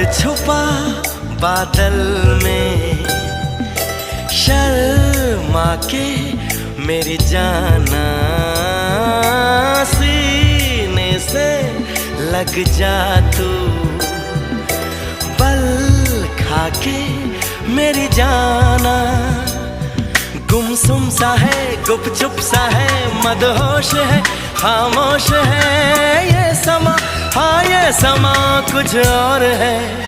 छुपा बादल में शर्मा के मेरी जाना, सीने से लग जा तू, बल खा के मेरी जाना। गुमसुम सा है, गुपचुप सा है, मदहोश है, खामोश है ये समा, हाँ ये समा कुछ और है।